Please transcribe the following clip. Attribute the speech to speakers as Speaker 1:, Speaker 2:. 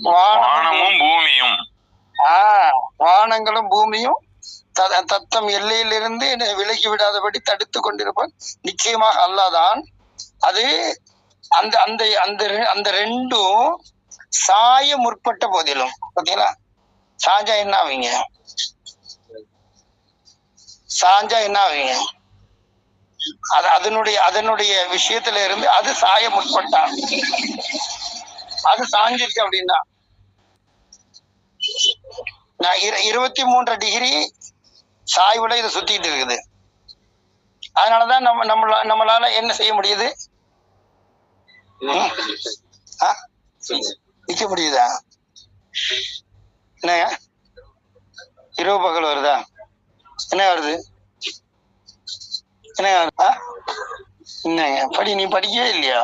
Speaker 1: வானமும் பூமியும்
Speaker 2: வானங்களும் பூமியும் தத்தம் எல்லையிலிருந்து விலகி விடாதபடி தடுத்து கொண்டிருப்பான். நிச்சயமாக அல்லாதான். அது அந்த அந்த அந்த அந்த ரெண்டும் சாய முற்பட்ட போதிலும் பாத்தீங்களா, சாஞ்சா என்ன ஆவீங்க? சாஞ்சா என்ன ஆவீங்க? அதனுடைய விஷயத்துல இருந்து அது சாய முற்பட்டா, அது சாஞ்சிருச்சு அப்படின்னா, நான் 23 டிகிரி சாய்வுல இதை சுத்திட்டு இருக்குது. அதனாலதான் நம்மளால என்ன செய்ய முடியுது? நிக்க முடியுதா? என்ன இரவு பகல் வருதா? என்ன வருது? என்ன என்னங்க நீ படிக்கவே இல்லையா?